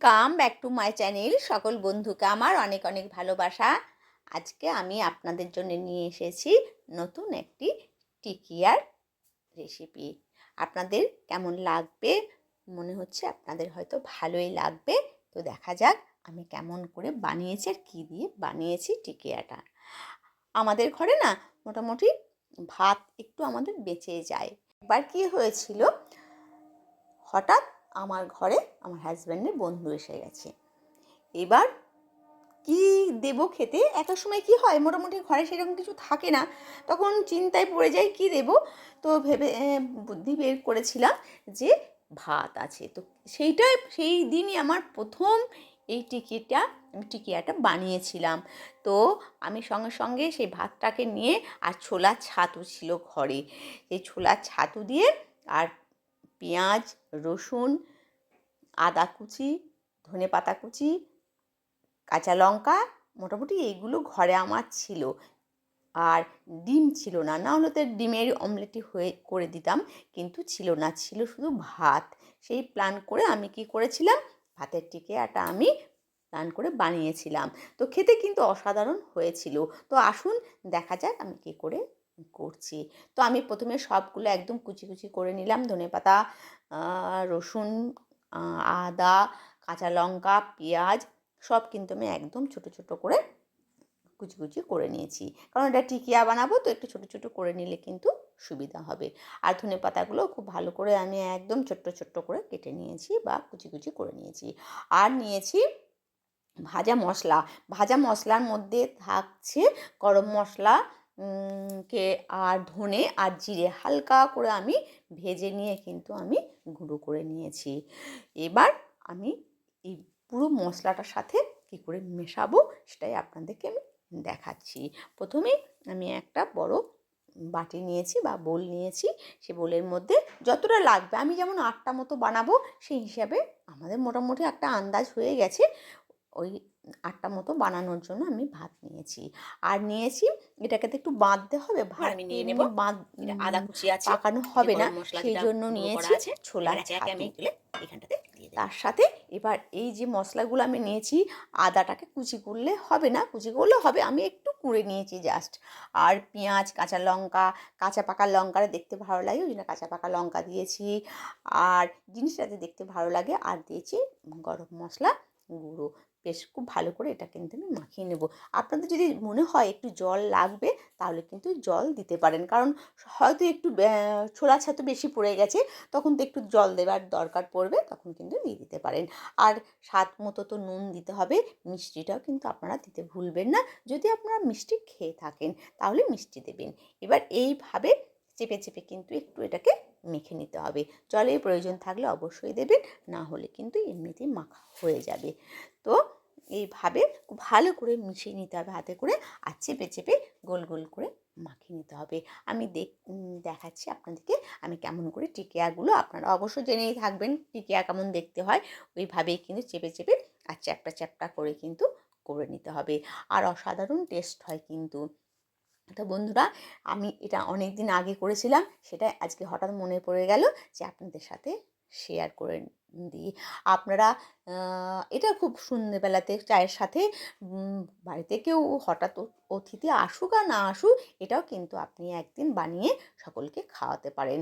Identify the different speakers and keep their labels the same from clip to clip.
Speaker 1: Welcome back to my channel. সকল বন্ধুকে আমার অনেক অনেক ভালোবাসা। আজকে আমি আপনাদের জন্য নিয়ে এসেছি নতুন একটি টিকিয়ার রেসিপি। আপনাদের কেমন লাগবে মনে হচ্ছে আপনাদের হয়তো ভালোই লাগবে। তো দেখা যাক আমি কেমন করে বানিয়েছি আর কী দিয়ে বানিয়েছি টিকিয়াটা। আমাদের ঘরে না মোটামুটি ভাত একটু আমাদের বেঁচে যায়। একবার কী হয়েছিল, হঠাৎ আমার ঘরে আমার হাজব্যান্ডের বন্ধু এসে গেছে। এবার কি দেবো খেতে, একটা সময় কি হয় মোটামুটি ঘরে সেরকম কিছু থাকে না, তখন চিন্তায় পড়ে যাই কি দেবো। তো ভেবে বুদ্ধি বের করেছিলাম যে ভাত আছে, তো সেই দিনই আমার প্রথম এই টিকিয়াটা বানিয়েছিলাম। তো আমি সঙ্গে সঙ্গে সেই ভাতটাকে নিয়ে, আর ছোলার ছাতু ছিল ঘরে, সেই ছোলার ছাতু দিয়ে আর পেঁয়াজ, রসুন, আদা কুচি, ধনেপাতা কুচি, কাঁচা লঙ্কা, মোটামুটি এইগুলো ঘরে আমার ছিল। আর ডিম ছিল না, না হলে তো ডিমের অমলেটই করে দিতাম, কিন্তু ছিল না, ছিল শুধু ভাত। সেই প্ল্যান করে আমি কি করেছিলাম, ভাতের টিকিয়াটা আমি প্ল্যান করে বানিয়েছিলাম। তো খেতে কিন্তু অসাধারণ হয়েছিল। তো আসুন দেখা যাক আমি কী করে করছি। তো আমি প্রথমে সবগুলো একদম কুচি কুচি করে নিলাম, ধনেপাতা, রসুন, আদা, কাঁচা লঙ্কা, পেঁয়াজ সব কিন্তু আমি একদম ছোটো ছোটো করে কুচি কুচি করে নিয়েছি, কারণ এটা টিকিয়া বানাবো, তো একটু ছোটো ছোটো করে নিলে কিন্তু সুবিধা হবে। আর ধনেপাতাগুলো খুব ভালো করে আমি একদম ছোট্ট ছোট্ট করে কেটে নিয়েছি বা কুচি কুচি করে নিয়েছি। আর নিয়েছি ভাজা মশলার মধ্যে থাকছে গরম মশলা, কে আর ধনে আর জিরে হালকা করে আমি ভেজে নিয়ে কিন্তু আমি গুঁড়ো করে নিয়েছি। এবার আমি এই পুরো মশলাটার সাথে কী করে মেশাবো সেটাই আপনাদেরকে আমি দেখাচ্ছি। প্রথমে আমি একটা বড় বাটি নিয়েছি বা বোল নিয়েছি। সে বোলের মধ্যে যতটা লাগবে, আমি যেমন 8টা মতো বানাবো সেই হিসাবে আমাদের মোটামুটি একটা আন্দাজ হয়ে গেছে, ওই 8টা মতো বানানোর জন্য আমি ভাত নিয়েছি। আর নিয়েছি, এটাকে তো একটু বাঁধতে হবে, ভাত
Speaker 2: আমি নিয়ে নেব আদা কুচি আছে,
Speaker 1: পাকানো হবে না,
Speaker 2: মশলা
Speaker 1: সেই
Speaker 2: যেটা
Speaker 1: জন্য
Speaker 2: গুঁড়ো করা
Speaker 1: নিয়েছি
Speaker 2: আছে,
Speaker 1: ছোলার
Speaker 2: একে একে
Speaker 1: ছাতু।
Speaker 2: আমি এগুলো এখানটাতে দিয়ে দেব।
Speaker 1: তার সাথে এবার এই যে মশলাগুলো আমি নিয়েছি, আদাটাকে কুচি করলে হবে না, কুচি করলে হবে, আমি একটু কুড়ে নিয়েছি জাস্ট। আর পেঁয়াজ, কাঁচা লঙ্কা, কাঁচা পাকা লঙ্কাটা দেখতে ভালো লাগে ওই জন্য কাঁচা পাকা লঙ্কা দিয়েছি। আর জিনিসটাতে দেখতে ভালো লাগে। আর দিয়েছি গরম মশলা গুঁড়ো। বেশ খুব ভালো করে এটা কিন্তু আমি মাখিয়ে নেব। আপনাদের যদি মনে হয় একটু জল লাগবে তাহলে কিন্তু জল দিতে পারেন, কারণ হয়তো একটু ছোলা ছাতু বেশি পড়ে গেছে, তখন তো একটু জল দেওয়ার দরকার পড়বে, তখন কিন্তু দিয়ে দিতে পারেন। আর স্বাদ মতো তো নুন দিতে হবে, মিষ্টিটাও কিন্তু আপনারা দিতে ভুলবেন না। যদি আপনারা মিষ্টি খেয়ে থাকেন তাহলে মিষ্টি দেবেন। এবার এইভাবে চেপে চেপে কিন্তু একটু এটাকে মেখে নিতে হবে। জলের প্রয়োজন থাকলে অবশ্যই দেবেন, না হলে কিন্তু এমনিতেই মাখা হয়ে যাবে। তো এইভাবে খুব ভালো করে মিশিয়ে নিতে হবে হাতে করে, আর চেপে চেপে গোল গোল করে মাখিয়ে নিতে হবে। আমি দেখাচ্ছি আপনাদেরকে আমি কেমন করে টিকিয়াগুলো, আপনারা অবশ্য জেনেই থাকবেন টিকিয়া কেমন দেখতে হয়, ওইভাবেই কিন্তু চেপে চেপে আর চ্যাপটা চ্যাপটা করে কিন্তু করে নিতে হবে। আর অসাধারণ টেস্ট হয় কিন্তু। তো বন্ধুরা, আমি এটা অনেক দিন আগে করেছিলাম, সেটা আজকে হঠাৎ মনে পড়ে গেল যে আপনাদের সাথে শেয়ার করে দিই। আপনারা এটা খুব সন্ধ্যেবেলাতে চায়ের সাথে, বাড়িতে কেউ হঠাৎ অতিথি আসুক আর না আসুক, এটাও কিন্তু আপনি একদিন বানিয়ে সকলকে খাওয়াতে পারেন।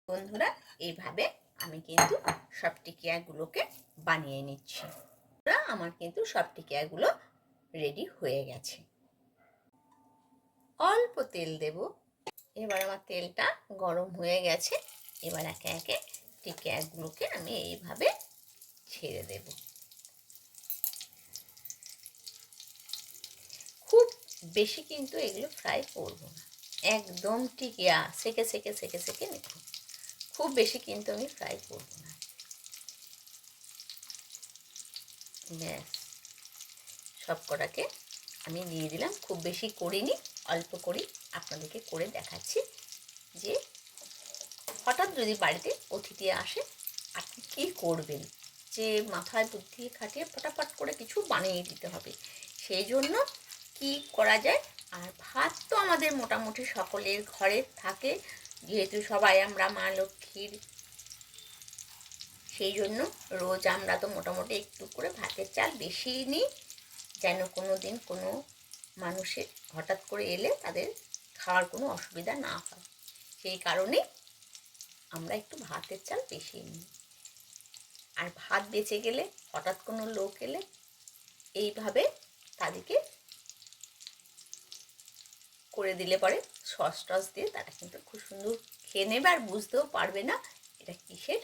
Speaker 1: বন্ধুরা, এইভাবে আমি কিন্তু সব টিকিয়াগুলোকে বানিয়ে নিচ্ছি। আমার কিন্তু সব টিকিয়াগুলো রেডি হয়ে গেছে। অল্প তেল দেব। এবার আমার তেলটা গরম হয়ে গেছে। এবার একে একে টিকিয়াগুলোকে আমি এইভাবে ছেড়ে দেব। খুব বেশি কিন্তু এগুলো ফ্রাই করব না, একদম টিকিয়া সেকে সেকে সেকে সেকে নেব। খুব বেশি কিন্তু আমি ফ্রাই করব না। ব্যাস, সব কটাকে আমি দিয়ে দিলাম। খুব বেশি করিনি, অল্প করি, আপনাদেরকে করে দেখাচ্ছি যে হঠাৎ যদি বাড়িতে অতিথি আসে আপনি কী করবেন, যে মাথায় বুদ্ধি খাটিয়ে ফটাফট করে কিছু বানিয়ে দিতে হবে, সেই জন্য কি করা যায়। আর ভাত তো আমাদের মোটামুটি সকলের ঘরে থাকে, যেহেতু সবাই আমরা মা লক্ষ্মীর সেই জন্য রোজ আমরা তো মোটামুটি একটু করে ভাতের চাল বেশি নিই, যেন কোনো দিন কোনো মানুষের হঠাৎ করে এলে তাদের খাওয়ার কোনো অসুবিধা না হয়। সেই কারণে আমরা একটু ভাতের চাল বেশি নিই। আর ভাত বেঁচে গেলে হঠাৎ কোনো লোক এলে এইভাবে তাদেরকে করে দিলে পরে সস টস দিয়ে তারা কিন্তু খুব সুন্দর খেয়ে নেবে আর বুঝতেও পারবে না এটা কিসের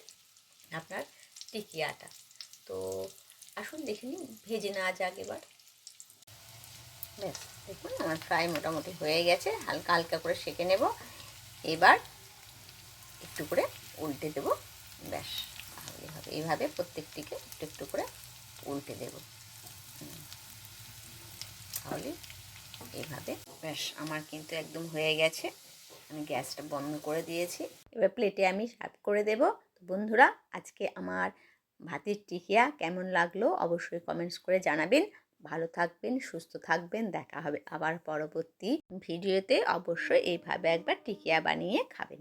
Speaker 1: আপনার টিকিয়াটা। তো আসুন দেখে নিন, ভেজে নেওয়া যাক এবার। ব্যাস দেখুন আমার ফ্রাই মোটামুটি হয়ে গেছে, হালকা হালকা করে সেঁকে নেব। এবার একটু করে উল্টে দেব, ব্যাস তাহলে হবে। এইভাবে প্রত্যেকটিকে একটু একটু করে উল্টে দেব, তাহলে এইভাবে ব্যাস আমার কিন্তু একদম হয়ে গেছে। আমি গ্যাসটা বন্ধ করে দিয়েছি, এবার প্লেটে আমি সার্ভ করে দেব। তো বন্ধুরা, আজকে আমার ভাতের টিকিয়া কেমন লাগলো অবশ্যই কমেন্টস করে জানাবেন। ভালো থাকবেন, সুস্থ থাকবেন, দেখা হবে আবার পরবর্তী ভিডিওতে। অবশ্যই এইভাবে একবার টিকিয়া বানিয়ে খাবেন।